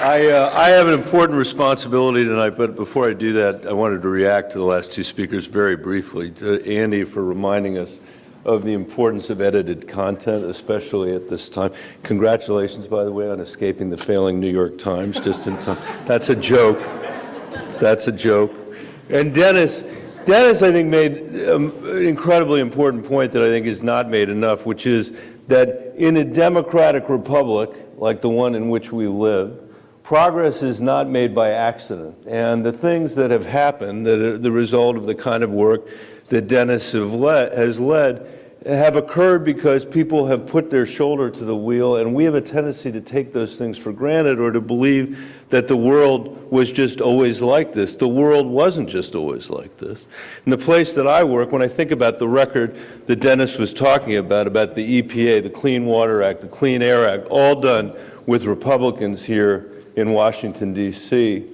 I have an important responsibility tonight, but before I do that, I wanted to react to the last two speakers very briefly, to Andy for reminding us of the importance of edited content, especially at this time. Congratulations, by the way, on escaping the failing New York Times just in time. That's a joke. That's a joke. And Dennis, I think, made an incredibly important point that I think is not made enough, which is that in a democratic republic, like the one in which we live, progress is not made by accident. And the things that have happened, that are the result of the kind of work that Dennis has led, have occurred because people have put their shoulder to the wheel, and we have a tendency to take those things for granted or to believe that the world was just always like this. The world wasn't just always like this. In the place that I work, when I think about the record that Dennis was talking about the EPA, the Clean Water Act, the Clean Air Act, all done with Republicans here in Washington, D.C.,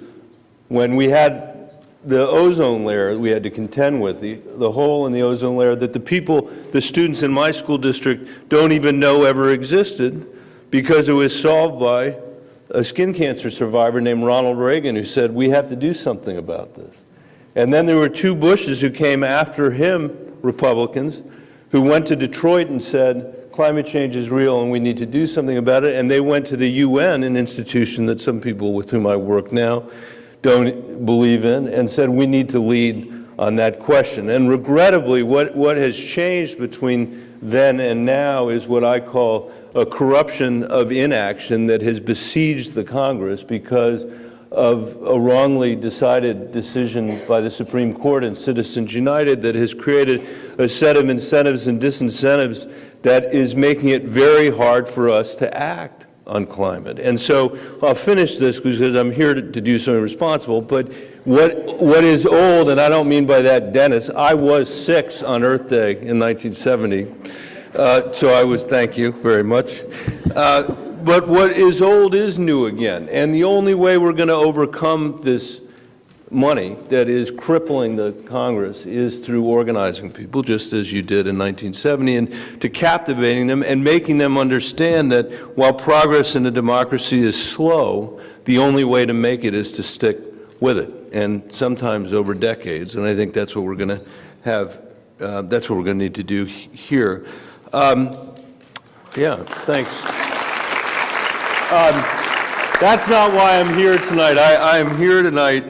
when we had the ozone layer we had to contend with, the hole in the ozone layer that the students in my school district don't even know ever existed, because it was solved by a skin cancer survivor named Ronald Reagan, who said, we have to do something about this. And then there were two Bushes who came after him, Republicans, who went to Detroit and said, climate change is real and we need to do something about it. And they went to the UN, an institution that some people with whom I work now don't believe in, and said we need to lead on that question. And regrettably, what has changed between then and now is what I call a corruption of inaction that has besieged the Congress because of a wrongly decided decision by the Supreme Court in Citizens United that has created a set of incentives and disincentives that is making it very hard for us to act on climate. And so I'll finish this because I'm here to do something responsible, but what is old, and I don't mean by that Dennis, I was 6 on Earth Day in 1970, so I was, thank you very much. But what is old is new again, and the only way we're going to overcome this money that is crippling the Congress is through organizing people, just as you did in 1970, and to captivating them and making them understand that while progress in a democracy is slow, the only way to make it is to stick with it, and sometimes over decades. And I think that's what we're going to have, that's what we're going to need to do here. Yeah, thanks. That's not why I'm here tonight. I'm here tonight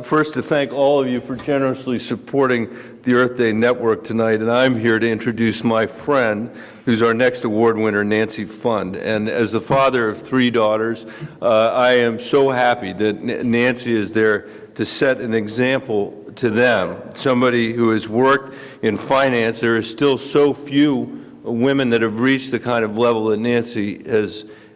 first to thank all of you for generously supporting the Earth Day Network tonight, and I'm here to introduce my friend, who's our next award winner, Nancy Fund. And as the father of 3 daughters, I am so happy that Nancy is there to set an example to them, somebody who has worked in finance. There are still so few women that have reached the kind of level that Nancy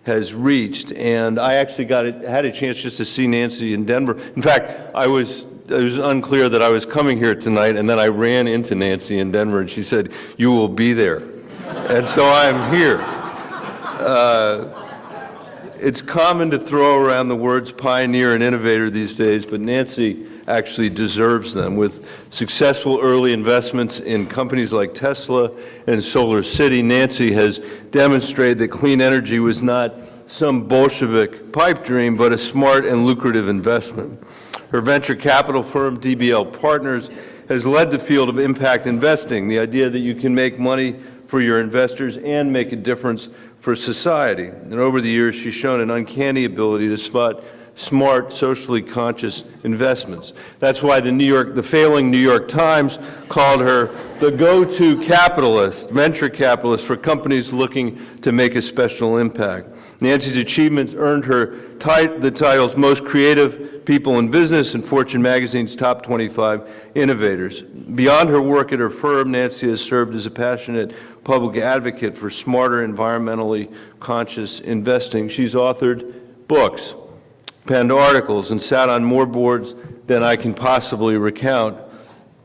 has reached, and I actually had a chance just to see Nancy in Denver. In fact, it was unclear that I was coming here tonight, and then I ran into Nancy in Denver, and she said, "You will be there," and so I'm here. It's common to throw around the words pioneer and innovator these days, but Nancy actually deserves them. With successful early investments in companies like Tesla and Solar City, Nancy has demonstrated that clean energy was not some Bolshevik pipe dream, but a smart and lucrative investment. Her venture capital firm, DBL Partners, has led the field of impact investing, the idea that you can make money for your investors and make a difference for society. And over the years, she's shown an uncanny ability to spot smart, socially conscious investments. That's why the failing New York Times called her the go-to capitalist, venture capitalist for companies looking to make a special impact. Nancy's achievements earned her the titles Most Creative People in Business and Fortune Magazine's Top 25 Innovators. Beyond her work at her firm, Nancy has served as a passionate public advocate for smarter, environmentally conscious investing. She's authored books, penned articles, and sat on more boards than I can possibly recount,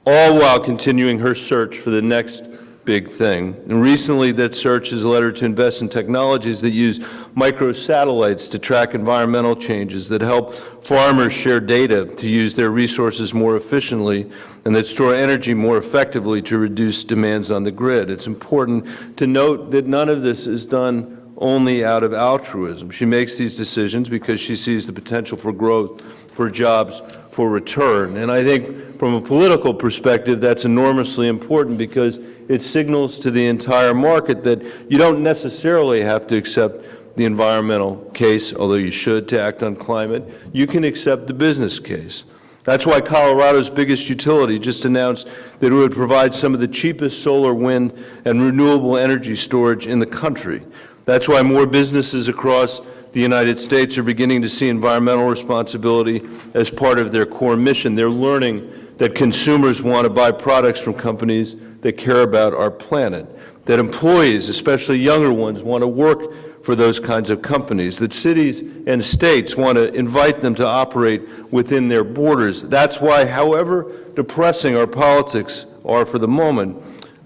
all while continuing her search for the next big thing. And recently, that search has led her to invest in technologies that use microsatellites to track environmental changes, that help farmers share data to use their resources more efficiently, and that store energy more effectively to reduce demands on the grid. It's important to note that none of this is done only out of altruism. She makes these decisions because she sees the potential for growth, for jobs, for return. And I think from a political perspective, that's enormously important because it signals to the entire market that you don't necessarily have to accept the environmental case, although you should, to act on climate. You can accept the business case. That's why Colorado's biggest utility just announced that it would provide some of the cheapest solar, wind, and renewable energy storage in the country. That's why more businesses across the United States are beginning to see environmental responsibility as part of their core mission. They're learning that consumers want to buy products from companies that care about our planet, that employees, especially younger ones, want to work for those kinds of companies, that cities and states want to invite them to operate within their borders. That's why, however depressing our politics are for the moment,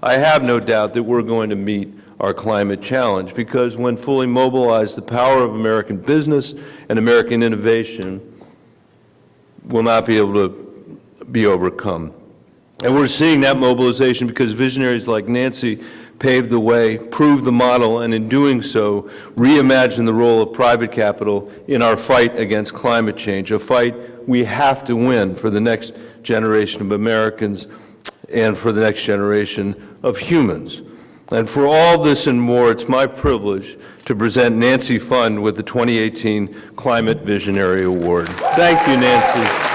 I have no doubt that we're going to meet our climate challenge, because when fully mobilized, the power of American business and American innovation will not be able to be overcome. And we're seeing that mobilization because visionaries like Nancy paved the way, proved the model, and in doing so, reimagined the role of private capital in our fight against climate change, a fight we have to win for the next generation of Americans and for the next generation of humans. And for all this and more, it's my privilege to present Nancy Fund with the 2018 Climate Visionary Award. Thank you, Nancy.